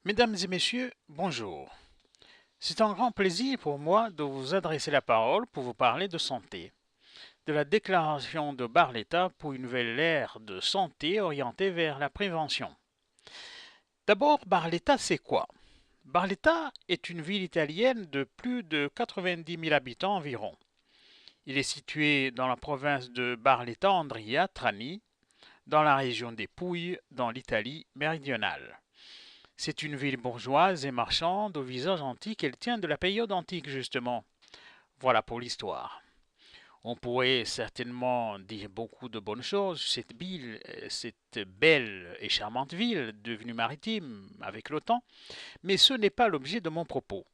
Mesdames et messieurs, bonjour. C'est un grand plaisir pour moi de vous adresser la parole pour vous parler de santé, de la déclaration de Barletta pour une nouvelle ère de santé orientée vers la prévention. D'abord, Barletta, c'est quoi? Barletta est une ville italienne de plus de 90 000 habitants environ. Il est situé dans la province de Barletta-Andria-Trani, dans la région des Pouilles, dans l'Italie méridionale. C'est une ville bourgeoise et marchande au visage antique. Elle tient de la période antique, justement. Voilà pour l'histoire. On pourrait certainement dire beaucoup de bonnes choses. Cette belle et charmante ville, devenue maritime avec le temps, mais ce n'est pas l'objet de mon propos.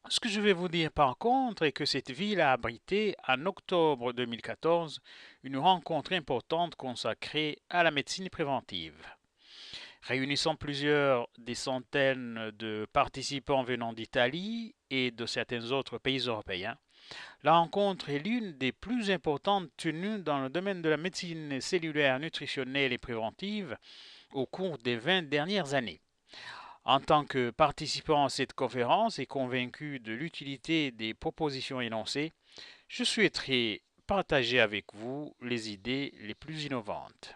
Ce que je vais vous dire par contre est que cette ville a abrité en octobre 2014 une rencontre importante consacrée à la médecine préventive. Réunissant plusieurs des centaines de participants venant d'Italie et de certains autres pays européens, la rencontre est l'une des plus importantes tenues dans le domaine de la médecine cellulaire nutritionnelle et préventive au cours des 20 dernières années. En tant que participant à cette conférence et convaincu de l'utilité des propositions énoncées, je souhaiterais partager avec vous les idées les plus innovantes.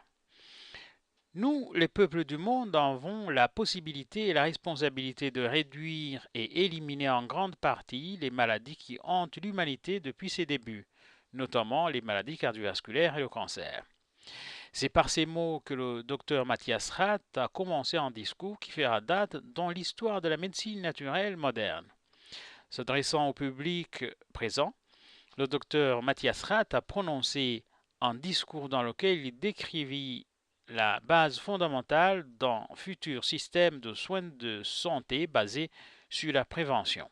Nous, les peuples du monde, avons la possibilité et la responsabilité de réduire et éliminer en grande partie les maladies qui hantent l'humanité depuis ses débuts, notamment les maladies cardiovasculaires et le cancer. C'est par ces mots que le docteur Matthias Rath a commencé un discours qui fera date dans l'histoire de la médecine naturelle moderne. S'adressant au public présent, le docteur Matthias Rath a prononcé un discours dans lequel il décrivit la base fondamentale d'un futur système de soins de santé basé sur la prévention.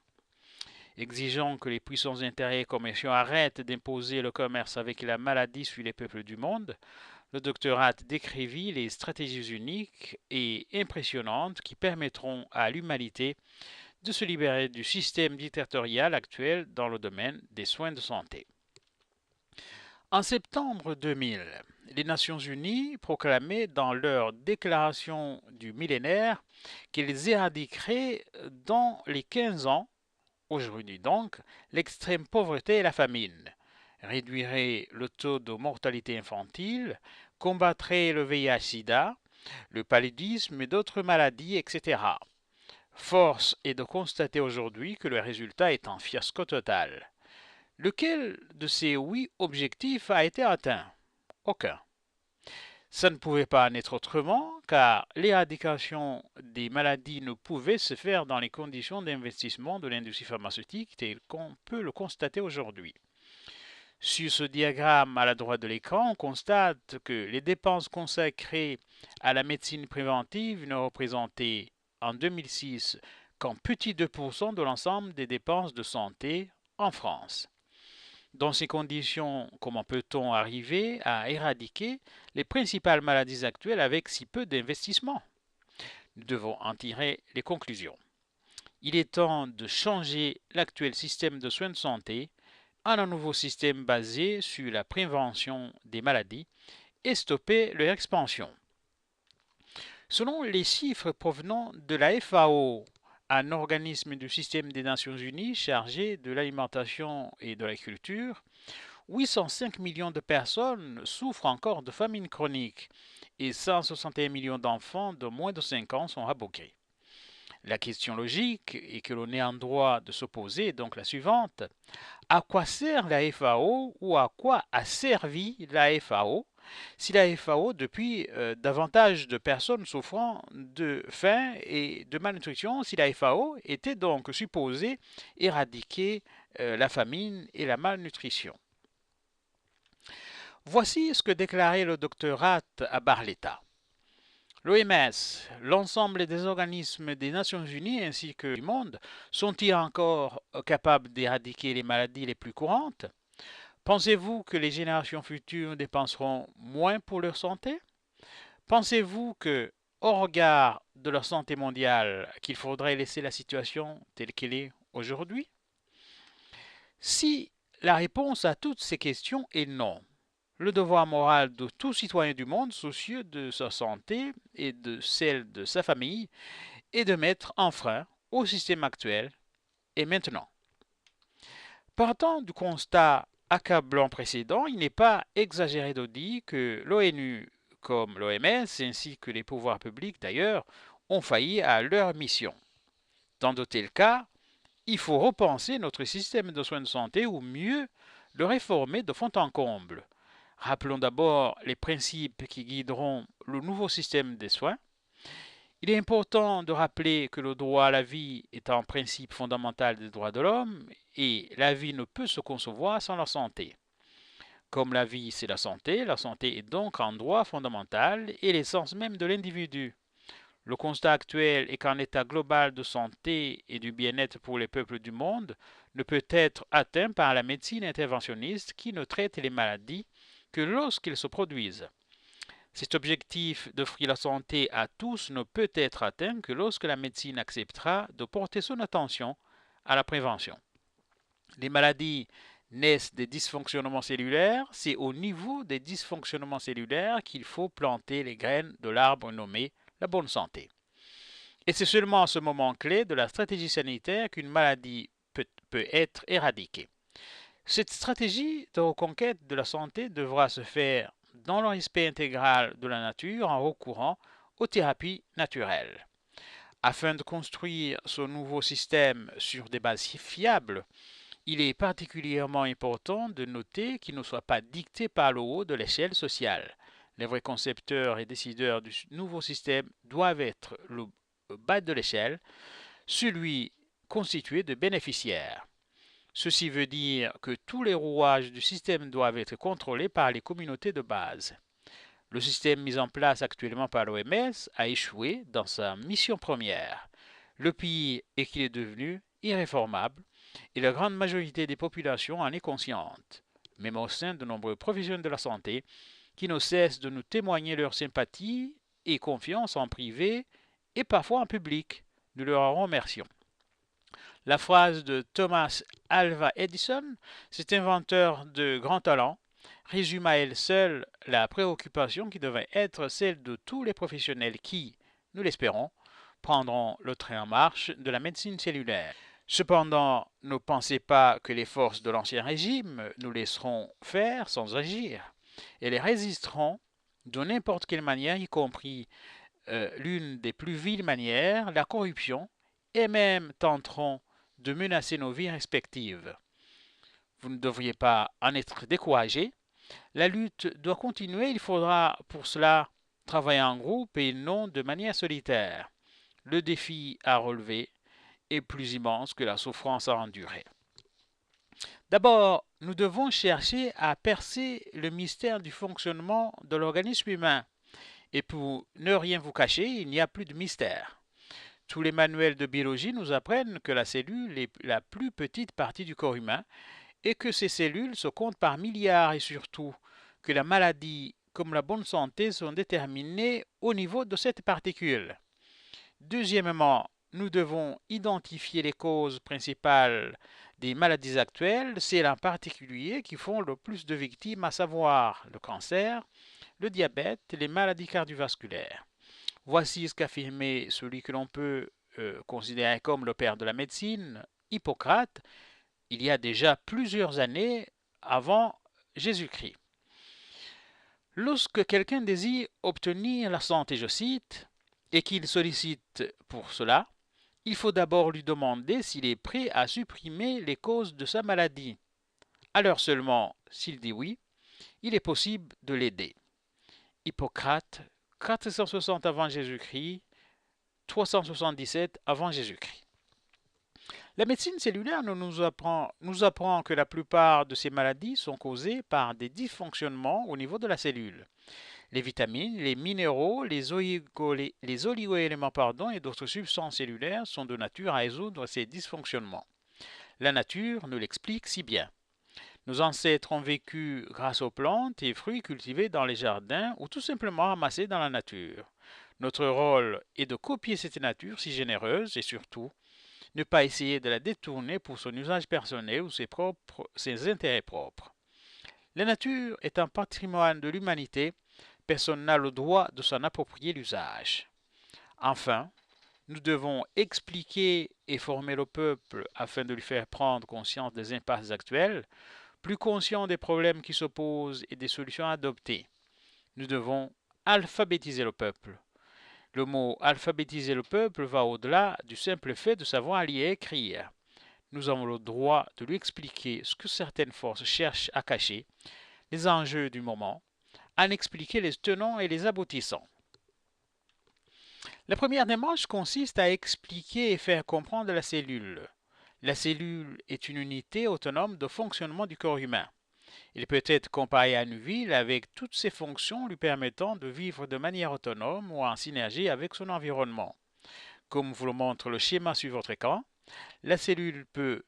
Exigeant que les puissants intérêts commerciaux arrêtent d'imposer le commerce avec la maladie sur les peuples du monde, le doctorat décrivit les stratégies uniques et impressionnantes qui permettront à l'humanité de se libérer du système dictatorial actuel dans le domaine des soins de santé. En septembre 2000, les Nations Unies proclamaient dans leur déclaration du millénaire qu'elles éradiqueraient dans les 15 ans, aujourd'hui donc, l'extrême pauvreté et la famine, réduiraient le taux de mortalité infantile, combattraient le VIH-Sida, le paludisme et d'autres maladies, etc. Force est de constater aujourd'hui que le résultat est un fiasco total. Lequel de ces 8 objectifs a été atteint? Aucun. Ça ne pouvait pas en être autrement, car l'éradication des maladies ne pouvait se faire dans les conditions d'investissement de l'industrie pharmaceutique telles qu'on peut le constater aujourd'hui. Sur ce diagramme à la droite de l'écran, on constate que les dépenses consacrées à la médecine préventive ne représentaient en 2006 qu'un petit 2% de l'ensemble des dépenses de santé en France. Dans ces conditions, comment peut-on arriver à éradiquer les principales maladies actuelles avec si peu d'investissement? Nous devons en tirer les conclusions. Il est temps de changer l'actuel système de soins de santé en un nouveau système basé sur la prévention des maladies et stopper leur expansion. Selon les chiffres provenant de la FAO, un organisme du système des Nations Unies chargé de l'alimentation et de la culture, 805 millions de personnes souffrent encore de famine chronique et 161 millions d'enfants de moins de 5 ans sont rabougris. La question logique et que l'on est en droit de se poser est donc la suivante. À quoi sert la FAO ou à quoi a servi la FAO si la FAO, depuis davantage de personnes souffrant de faim et de malnutrition, si la FAO était donc supposée éradiquer la famine et la malnutrition? Voici ce que déclarait le docteur Rath à Barletta. L'OMS, l'ensemble des organismes des Nations Unies ainsi que du monde sont-ils encore capables d'éradiquer les maladies les plus courantes? Pensez-vous que les générations futures dépenseront moins pour leur santé? Pensez-vous que, au regard de leur santé mondiale, qu'il faudrait laisser la situation telle qu'elle est aujourd'hui? Si la réponse à toutes ces questions est non, le devoir moral de tout citoyen du monde soucieux de sa santé et de celle de sa famille et de mettre un frein au système actuel et maintenant. Partant du constat accablant précédent, il n'est pas exagéré de dire que l'ONU, comme l'OMS, ainsi que les pouvoirs publics d'ailleurs, ont failli à leur mission. Dans de tels cas, il faut repenser notre système de soins de santé ou mieux le réformer de fond en comble. Rappelons d'abord les principes qui guideront le nouveau système des soins. Il est important de rappeler que le droit à la vie est un principe fondamental des droits de l'homme et la vie ne peut se concevoir sans la santé. Comme la vie c'est la santé est donc un droit fondamental et l'essence même de l'individu. Le constat actuel est qu'un état global de santé et du bien-être pour les peuples du monde ne peut être atteint par la médecine interventionniste qui ne traite les maladies que lorsqu'elles se produisent. Cet objectif d'offrir la santé à tous ne peut être atteint que lorsque la médecine acceptera de porter son attention à la prévention. Les maladies naissent des dysfonctionnements cellulaires, c'est au niveau des dysfonctionnements cellulaires qu'il faut planter les graines de l'arbre nommé la bonne santé. Et c'est seulement à ce moment clé de la stratégie sanitaire qu'une maladie peut être éradiquée. Cette stratégie de reconquête de la santé devra se faire dans le respect intégral de la nature en recourant aux thérapies naturelles. Afin de construire ce nouveau système sur des bases fiables, il est particulièrement important de noter qu'il ne soit pas dicté par le haut de l'échelle sociale. Les vrais concepteurs et décideurs du nouveau système doivent être le bas de l'échelle, celui constitué de bénéficiaires. Ceci veut dire que tous les rouages du système doivent être contrôlés par les communautés de base. Le système mis en place actuellement par l'OMS a échoué dans sa mission première. Le pire est qu'il est devenu irréformable et la grande majorité des populations en est consciente, même au sein de nombreux professionnels de la santé qui ne cessent de nous témoigner leur sympathie et confiance en privé et parfois en public. Nous leur en remercions. La phrase de Thomas Alva Edison, cet inventeur de grand talent, résume à elle seule la préoccupation qui devrait être celle de tous les professionnels qui, nous l'espérons, prendront le train en marche de la médecine cellulaire. Cependant, ne pensez pas que les forces de l'Ancien Régime nous laisseront faire sans agir. Elles résisteront de n'importe quelle manière, y compris l'une des plus viles manières, la corruption, et même tenteront de menacer nos vies respectives. Vous ne devriez pas en être découragé. La lutte doit continuer, il faudra pour cela travailler en groupe et non de manière solitaire. Le défi à relever est plus immense que la souffrance à endurer. D'abord, nous devons chercher à percer le mystère du fonctionnement de l'organisme humain. Et pour ne rien vous cacher, il n'y a plus de mystère. Tous les manuels de biologie nous apprennent que la cellule est la plus petite partie du corps humain et que ces cellules se comptent par milliards et surtout que la maladie comme la bonne santé sont déterminées au niveau de cette particule. Deuxièmement, nous devons identifier les causes principales des maladies actuelles, celles en particulier qui font le plus de victimes, à savoir le cancer, le diabète et les maladies cardiovasculaires. Voici ce qu'affirmait celui que l'on peut considérer comme le père de la médecine, Hippocrate, il y a déjà plusieurs années avant Jésus-Christ. Lorsque quelqu'un désire obtenir la santé, je cite, et qu'il sollicite pour cela, il faut d'abord lui demander s'il est prêt à supprimer les causes de sa maladie. Alors seulement, s'il dit oui, il est possible de l'aider. Hippocrate, 460 avant Jésus-Christ, 377 avant Jésus-Christ. La médecine cellulaire nous apprend que la plupart de ces maladies sont causées par des dysfonctionnements au niveau de la cellule. Les vitamines, les minéraux, les oligoéléments et d'autres substances cellulaires sont de nature à résoudre ces dysfonctionnements. La nature nous l'explique si bien. Nos ancêtres ont vécu grâce aux plantes et fruits cultivés dans les jardins ou tout simplement ramassés dans la nature. Notre rôle est de copier cette nature si généreuse et surtout ne pas essayer de la détourner pour son usage personnel ou ses intérêts propres. La nature est un patrimoine de l'humanité, personne n'a le droit de s'en approprier l'usage. Enfin, Nous devons expliquer et former le peuple afin de lui faire prendre conscience des impasses actuelles, plus conscient des problèmes qui s'opposent et des solutions adoptées. Nous devons alphabétiser le peuple. Le mot alphabétiser le peuple va au-delà du simple fait de savoir lire et écrire. Nous avons le droit de lui expliquer ce que certaines forces cherchent à cacher, les enjeux du moment, en expliquer les tenants et les aboutissants. La première démarche consiste à expliquer et faire comprendre la cellule. La cellule est une unité autonome de fonctionnement du corps humain. Il peut être comparé à une ville avec toutes ses fonctions lui permettant de vivre de manière autonome ou en synergie avec son environnement. Comme vous le montre le schéma sur votre écran, la cellule peut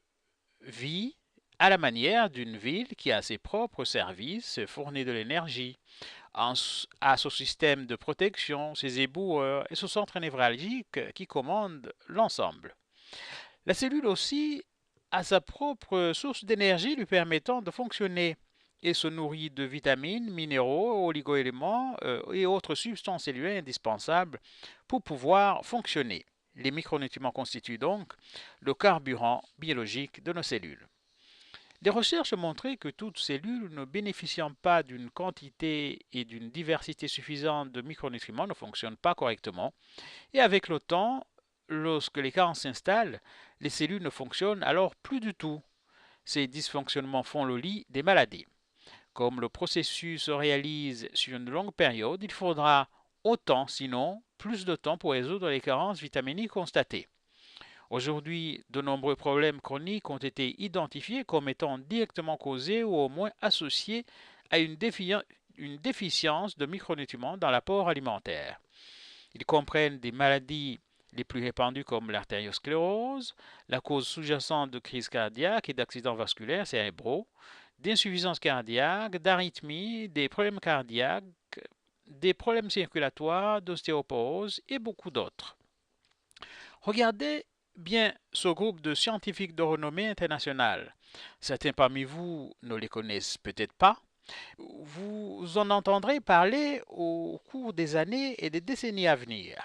vivre à la manière d'une ville qui a ses propres services, fournit de l'énergie, a son système de protection, ses éboueurs et son centre névralgique qui commande l'ensemble. La cellule aussi a sa propre source d'énergie lui permettant de fonctionner et se nourrit de vitamines, minéraux, oligoéléments et autres substances cellulaires indispensables pour pouvoir fonctionner. Les micronutriments constituent donc le carburant biologique de nos cellules. Des recherches ont montré que toute cellule ne bénéficiant pas d'une quantité et d'une diversité suffisante de micronutriments ne fonctionne pas correctement. Et avec le temps, lorsque les carences s'installent, les cellules ne fonctionnent alors plus du tout. Ces dysfonctionnements font le lit des maladies. Comme le processus se réalise sur une longue période, il faudra autant, sinon plus de temps pour résoudre les carences vitaminiques constatées. Aujourd'hui, de nombreux problèmes chroniques ont été identifiés comme étant directement causés ou au moins associés à une déficience de micronutriments dans l'apport alimentaire. Ils comprennent des maladies les plus répandues comme l'artériosclérose, la cause sous-jacente de crises cardiaques et d'accidents vasculaires cérébraux, d'insuffisance cardiaque, d'arythmie, des problèmes cardiaques, des problèmes circulatoires, d'ostéoporose et beaucoup d'autres. Regardez bien ce groupe de scientifiques de renommée internationale. Certains parmi vous ne les connaissent peut-être pas. Vous en entendrez parler au cours des années et des décennies à venir.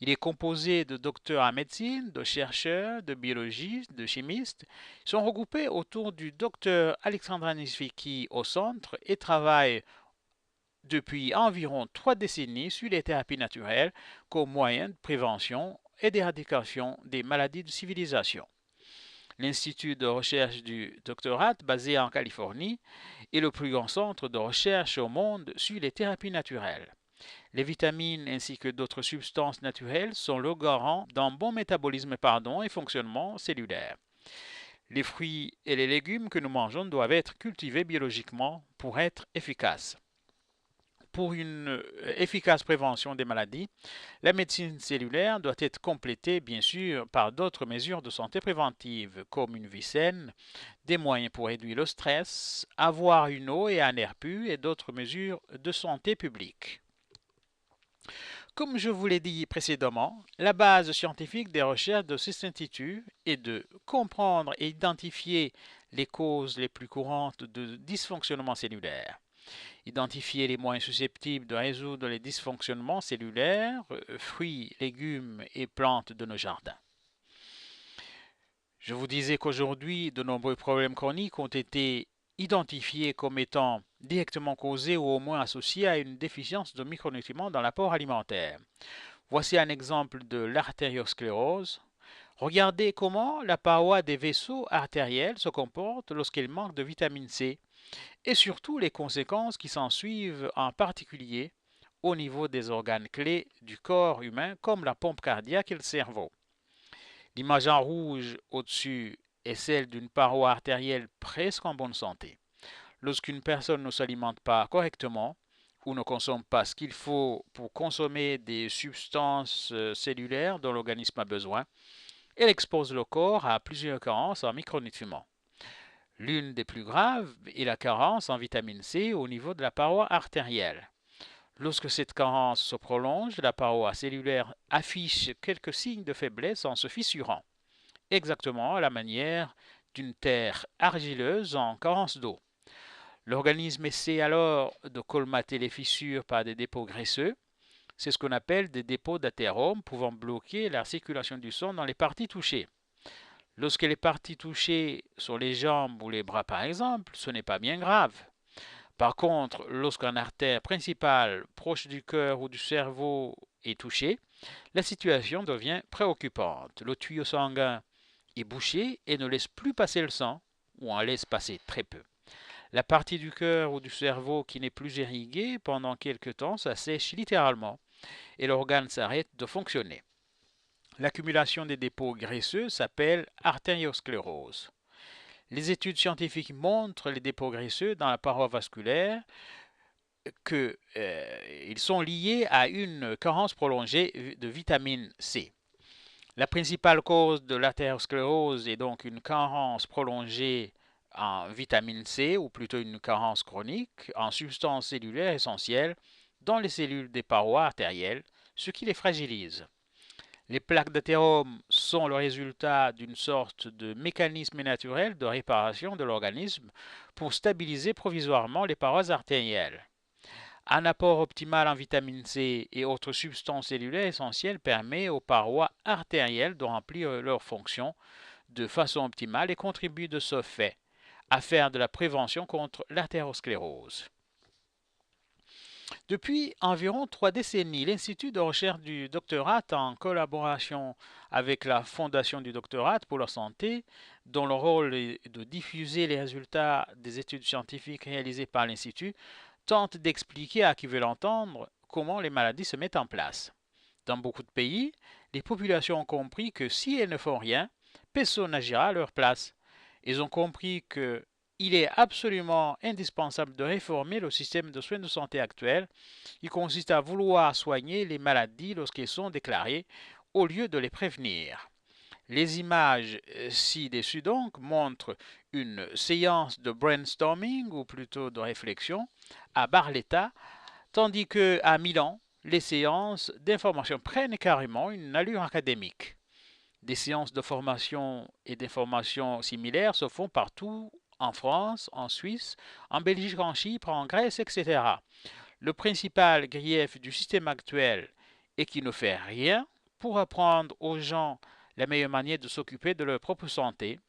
Il est composé de docteurs en médecine, de chercheurs, de biologistes, de chimistes. Ils sont regroupés autour du docteur Alexandre Anisviki au centre et travaillent depuis environ 3 décennies sur les thérapies naturelles comme moyen de prévention et d'éradication des maladies de civilisation. L'Institut de recherche du doctorat, basé en Californie, est le plus grand centre de recherche au monde sur les thérapies naturelles. Les vitamines ainsi que d'autres substances naturelles sont le garant d'un bon métabolisme et fonctionnement cellulaire. Les fruits et les légumes que nous mangeons doivent être cultivés biologiquement pour être efficaces. Pour une efficace prévention des maladies, la médecine cellulaire doit être complétée, bien sûr, par d'autres mesures de santé préventive, comme une vie saine, des moyens pour réduire le stress, avoir une eau et un air pur et d'autres mesures de santé publique. Comme je vous l'ai dit précédemment, la base scientifique des recherches de cet institut est de comprendre et identifier les causes les plus courantes de dysfonctionnement cellulaire, identifier les moyens susceptibles de résoudre les dysfonctionnements cellulaires, fruits, légumes et plantes de nos jardins. Je vous disais qu'aujourd'hui, de nombreux problèmes chroniques ont été identifiés comme étant directement causés ou au moins associés à une déficience de micronutriments dans l'apport alimentaire. Voici un exemple de l'artériosclérose. Regardez comment la paroi des vaisseaux artériels se comporte lorsqu'il manque de vitamine C et surtout les conséquences qui s'ensuivent, en particulier au niveau des organes clés du corps humain comme la pompe cardiaque et le cerveau. L'image en rouge au-dessus est celle d'une paroi artérielle presque en bonne santé. Lorsqu'une personne ne s'alimente pas correctement ou ne consomme pas ce qu'il faut pour consommer des substances cellulaires dont l'organisme a besoin, elle expose le corps à plusieurs carences en micronutriments. L'une des plus graves est la carence en vitamine C au niveau de la paroi artérielle. Lorsque cette carence se prolonge, la paroi cellulaire affiche quelques signes de faiblesse en se fissurant, exactement à la manière d'une terre argileuse en carence d'eau. L'organisme essaie alors de colmater les fissures par des dépôts graisseux. C'est ce qu'on appelle des dépôts d'athérome pouvant bloquer la circulation du sang dans les parties touchées. Lorsque les parties touchées sont les jambes ou les bras par exemple, ce n'est pas bien grave. Par contre, lorsqu'une artère principale proche du cœur ou du cerveau est touchée, la situation devient préoccupante. Le tuyau sanguin est bouché et ne laisse plus passer le sang, ou en laisse passer très peu. La partie du cœur ou du cerveau qui n'est plus irriguée pendant quelque temps s'assèche littéralement et l'organe s'arrête de fonctionner. L'accumulation des dépôts graisseux s'appelle artériosclérose. Les études scientifiques montrent les dépôts graisseux dans la paroi vasculaire qu'ils sont liés à une carence prolongée de vitamine C. La principale cause de l'artériosclérose est donc une carence prolongée en vitamine C, ou plutôt une carence chronique en substances cellulaires essentielles dans les cellules des parois artérielles, ce qui les fragilise. Les plaques d'athérome sont le résultat d'une sorte de mécanisme naturel de réparation de l'organisme pour stabiliser provisoirement les parois artérielles. Un apport optimal en vitamine C et autres substances cellulaires essentielles permet aux parois artérielles de remplir leurs fonctions de façon optimale et contribue de ce fait à faire de la prévention contre l'artériosclérose. Depuis environ 3 décennies, l'Institut de recherche du doctorat, en collaboration avec la Fondation du doctorat pour la santé, dont le rôle est de diffuser les résultats des études scientifiques réalisées par l'Institut, tente d'expliquer à qui veut l'entendre comment les maladies se mettent en place. Dans beaucoup de pays, les populations ont compris que si elles ne font rien, personne n'agira à leur place. Ils ont compris que il est absolument indispensable de réformer le système de soins de santé actuel, qui consiste à vouloir soigner les maladies lorsqu'elles sont déclarées, au lieu de les prévenir. Les images ci-dessus donc montrent une séance de brainstorming, ou plutôt de réflexion, à Barletta, tandis qu'à Milan, les séances d'information prennent carrément une allure académique. Des séances de formation et d'information similaires se font partout en France, en Suisse, en Belgique, en Chypre, en Grèce, etc. Le principal grief du système actuel est qu'il ne fait rien pour apprendre aux gens la meilleure manière de s'occuper de leur propre santé,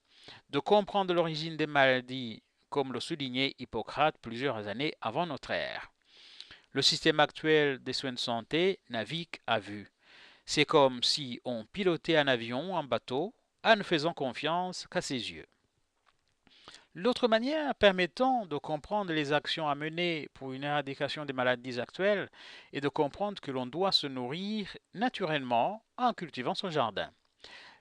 de comprendre l'origine des maladies, comme le soulignait Hippocrate plusieurs années avant notre ère. Le système actuel des soins de santé navigue à vue. C'est comme si on pilotait un avion en bateau en ne faisant confiance qu'à ses yeux. L'autre manière permettant de comprendre les actions à mener pour une éradication des maladies actuelles est de comprendre que l'on doit se nourrir naturellement en cultivant son jardin.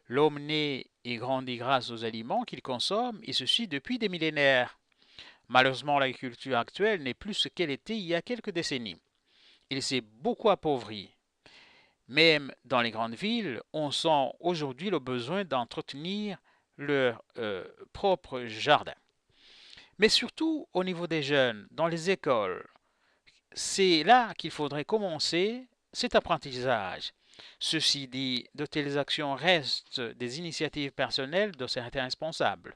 L'homme naît et grandit grâce aux aliments qu'il consomme, et ceci depuis des millénaires. Malheureusement, l'agriculture actuelle n'est plus ce qu'elle était il y a quelques décennies. Il s'est beaucoup appauvri. Même dans les grandes villes, on sent aujourd'hui le besoin d'entretenir leur propre jardin. Mais surtout au niveau des jeunes, dans les écoles, c'est là qu'il faudrait commencer cet apprentissage. Ceci dit, de telles actions restent des initiatives personnelles de certains responsables.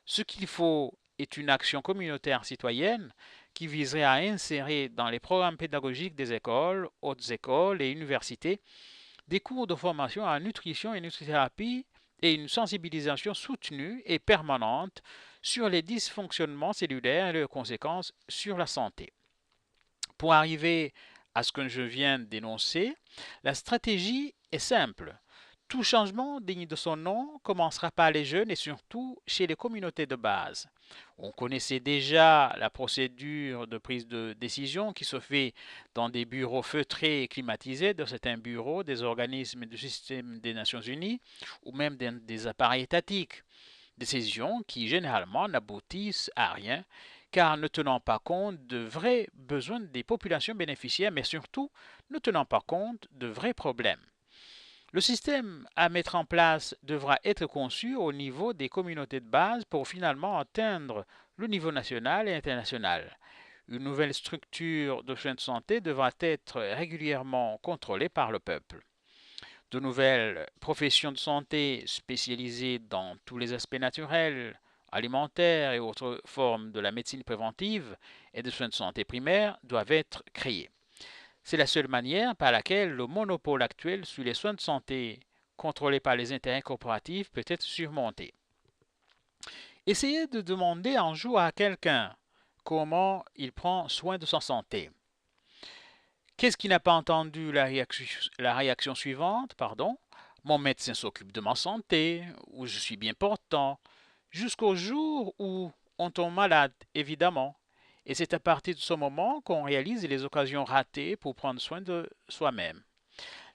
Ce qu'il faut est une action communautaire citoyenne qui viserait à insérer dans les programmes pédagogiques des écoles, hautes écoles et universités des cours de formation en nutrition et nutrithérapie et une sensibilisation soutenue et permanente sur les dysfonctionnements cellulaires et leurs conséquences sur la santé. Pour arriver à ce que je viens d'énoncer, la stratégie est simple. Tout changement digne de son nom commencera par les jeunes et surtout chez les communautés de base. On connaissait déjà la procédure de prise de décision qui se fait dans des bureaux feutrés et climatisés de certains bureaux des organismes du système des Nations Unies ou même des appareils étatiques. Décisions qui généralement n'aboutissent à rien car ne tenant pas compte de vrais besoins des populations bénéficiaires mais surtout ne tenant pas compte de vrais problèmes. Le système à mettre en place devra être conçu au niveau des communautés de base pour finalement atteindre le niveau national et international. Une nouvelle structure de soins de santé devra être régulièrement contrôlée par le peuple. De nouvelles professions de santé spécialisées dans tous les aspects naturels, alimentaires et autres formes de la médecine préventive et des soins de santé primaires doivent être créées. C'est la seule manière par laquelle le monopole actuel sur les soins de santé contrôlé par les intérêts corporatifs peut être surmonté. Essayez de demander un jour à quelqu'un comment il prend soin de sa santé. Qu'est-ce qui n'a pas entendu la réaction suivante, pardon? Mon médecin s'occupe de ma santé, ou je suis bien portant, jusqu'au jour où on tombe malade, évidemment. Et c'est à partir de ce moment qu'on réalise les occasions ratées pour prendre soin de soi-même.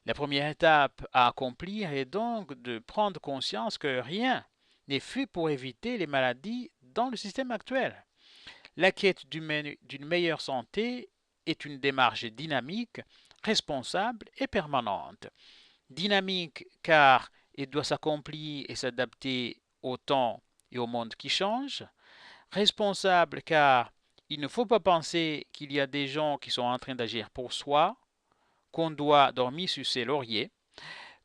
La première étape à accomplir est donc de prendre conscience que rien n'est fait pour éviter les maladies dans le système actuel. La quête d'une meilleure santé est une démarche dynamique, responsable et permanente. Dynamique car il doit s'accomplir et s'adapter au temps et au monde qui change. Responsable car il ne faut pas penser qu'il y a des gens qui sont en train d'agir pour soi, qu'on doit dormir sur ses lauriers.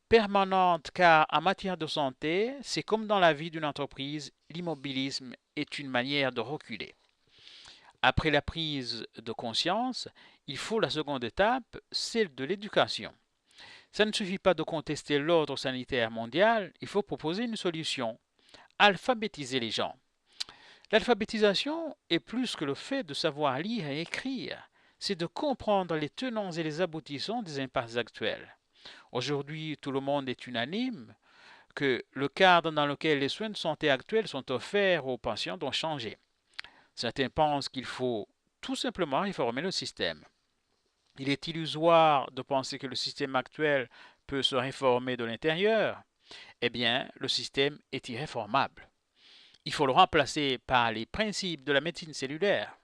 Permanente car en matière de santé, c'est comme dans la vie d'une entreprise, l'immobilisme est une manière de reculer. Après la prise de conscience, il faut la seconde étape, celle de l'éducation. Ça ne suffit pas de contester l'ordre sanitaire mondial, il faut proposer une solution. Alphabétiser les gens. L'alphabétisation est plus que le fait de savoir lire et écrire, c'est de comprendre les tenants et les aboutissants des impasses actuelles. Aujourd'hui, tout le monde est unanime que le cadre dans lequel les soins de santé actuels sont offerts aux patients doit changer. Certains pensent qu'il faut tout simplement réformer le système. Il est illusoire de penser que le système actuel peut se réformer de l'intérieur. Eh bien, le système est irréformable. Il faut le remplacer par les principes de la médecine cellulaire.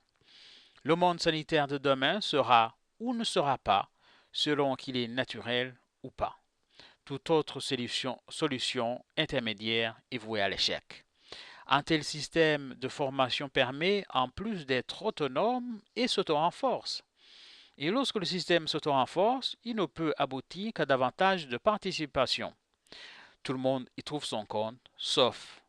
Le monde sanitaire de demain sera ou ne sera pas selon qu'il est naturel ou pas. Toute autre solution intermédiaire est vouée à l'échec. Un tel système de formation permet, en plus d'être autonome, et s'auto-renforce. Et lorsque le système s'auto-renforce, il ne peut aboutir qu'à davantage de participation. Tout le monde y trouve son compte, sauf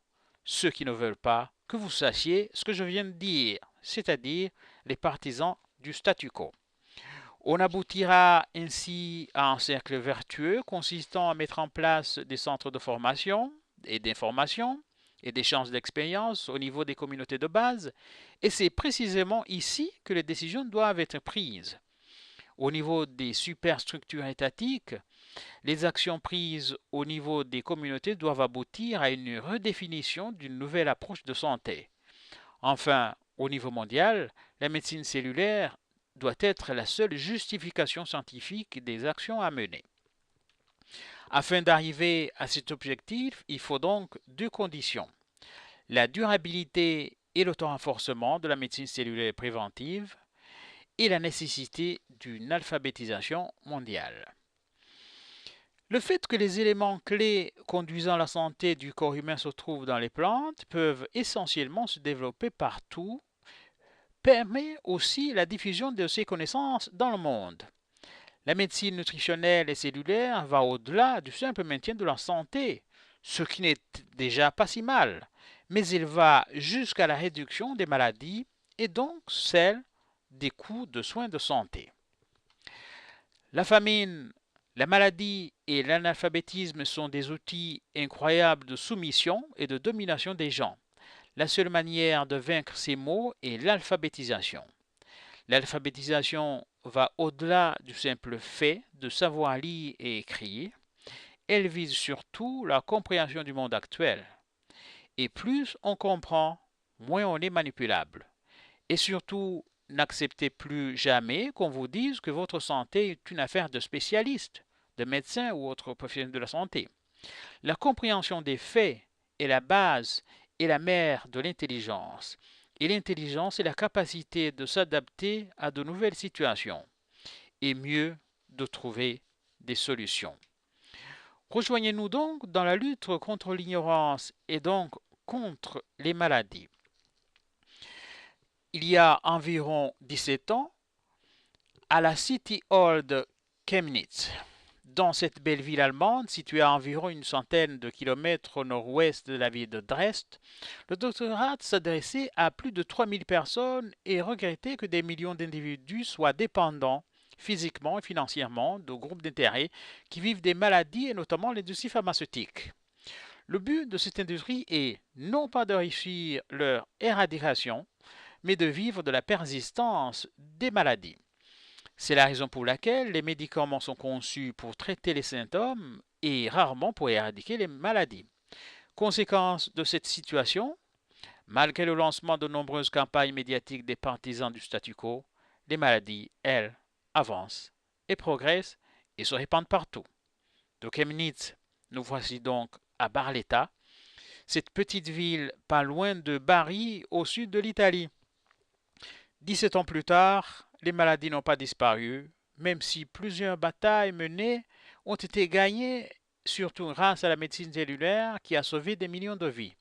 ceux qui ne veulent pas que vous sachiez ce que je viens de dire, c'est-à-dire les partisans du statu quo. On aboutira ainsi à un cercle vertueux consistant à mettre en place des centres de formation et d'information et d'échange d'expérience au niveau des communautés de base, et c'est précisément ici que les décisions doivent être prises. Au niveau des superstructures étatiques, les actions prises au niveau des communautés doivent aboutir à une redéfinition d'une nouvelle approche de santé. Enfin, au niveau mondial, la médecine cellulaire doit être la seule justification scientifique des actions à mener. Afin d'arriver à cet objectif, il faut donc deux conditions. La durabilité et l'auto-renforcement de la médecine cellulaire préventive et la nécessité d'une alphabétisation mondiale. Le fait que les éléments clés conduisant la santé du corps humain se trouvent dans les plantes peuvent essentiellement se développer partout, permet aussi la diffusion de ces connaissances dans le monde. La médecine nutritionnelle et cellulaire va au-delà du simple maintien de la santé, ce qui n'est déjà pas si mal, mais elle va jusqu'à la réduction des maladies et donc celle des coûts de soins de santé. La famine, la maladie et l'analphabétisme sont des outils incroyables de soumission et de domination des gens. La seule manière de vaincre ces maux est l'alphabétisation. L'alphabétisation va au-delà du simple fait de savoir lire et écrire. Elle vise surtout la compréhension du monde actuel. Et plus on comprend, moins on est manipulable. Et surtout, n'acceptez plus jamais qu'on vous dise que votre santé est une affaire de spécialistes, de médecins ou autres professionnels de la santé. La compréhension des faits est la base et la mère de l'intelligence. Et l'intelligence est la capacité de s'adapter à de nouvelles situations et mieux de trouver des solutions. Rejoignez-nous donc dans la lutte contre l'ignorance et donc contre les maladies. Il y a environ 17 ans, à la City Hall de Chemnitz, dans cette belle ville allemande située à environ une centaine de kilomètres au nord-ouest de la ville de Dresde, le doctorat s'adressait à plus de 3000 personnes et regrettait que des millions d'individus soient dépendants physiquement et financièrement de groupes d'intérêt qui vivent des maladies et notamment l'industrie pharmaceutique. Le but de cette industrie est non pas de réussir leur éradication, mais de vivre de la persistance des maladies. C'est la raison pour laquelle les médicaments sont conçus pour traiter les symptômes et rarement pour éradiquer les maladies. Conséquence de cette situation, malgré le lancement de nombreuses campagnes médiatiques des partisans du statu quo, les maladies, elles, avancent et progressent et se répandent partout. De Chemnitz, nous voici donc à Barletta, cette petite ville pas loin de Bari au sud de l'Italie. 17 ans plus tard, les maladies n'ont pas disparu, même si plusieurs batailles menées ont été gagnées, surtout grâce à la médecine cellulaire qui a sauvé des millions de vies.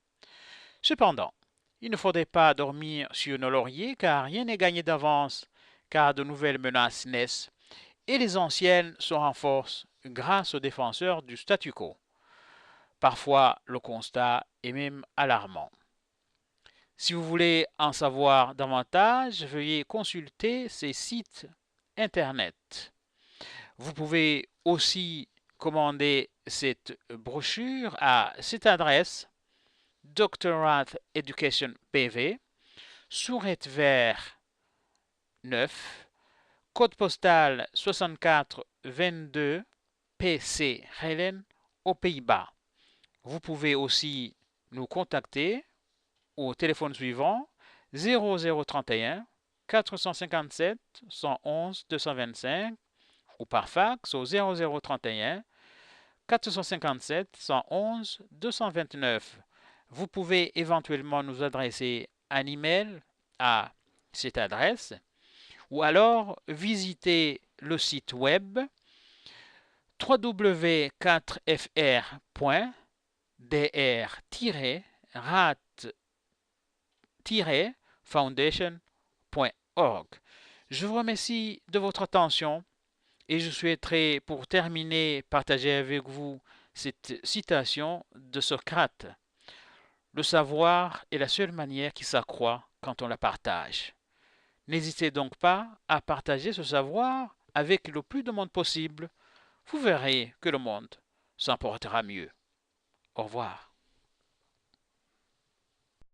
Cependant, il ne faudrait pas dormir sur nos lauriers car rien n'est gagné d'avance, car de nouvelles menaces naissent et les anciennes se renforcent grâce aux défenseurs du statu quo. Parfois, le constat est même alarmant. Si vous voulez en savoir davantage, veuillez consulter ces sites internet. Vous pouvez aussi commander cette brochure à cette adresse Doctorat Education PV, Sourette Vert 9, code postal 6422 PC Helen aux Pays-Bas. Vous pouvez aussi nous contacter au téléphone suivant 0031 457 111 225 ou par fax au 0031 457 111 229. Vous pouvez éventuellement nous adresser un email à cette adresse ou alors visiter le site web www.4fr.dr-rat-foundation.org. Je vous remercie de votre attention et je souhaiterais pour terminer partager avec vous cette citation de Socrate. Le savoir est la seule manière qui s'accroît quand on la partage. N'hésitez donc pas à partager ce savoir avec le plus de monde possible. Vous verrez que le monde s'en portera mieux. Au revoir.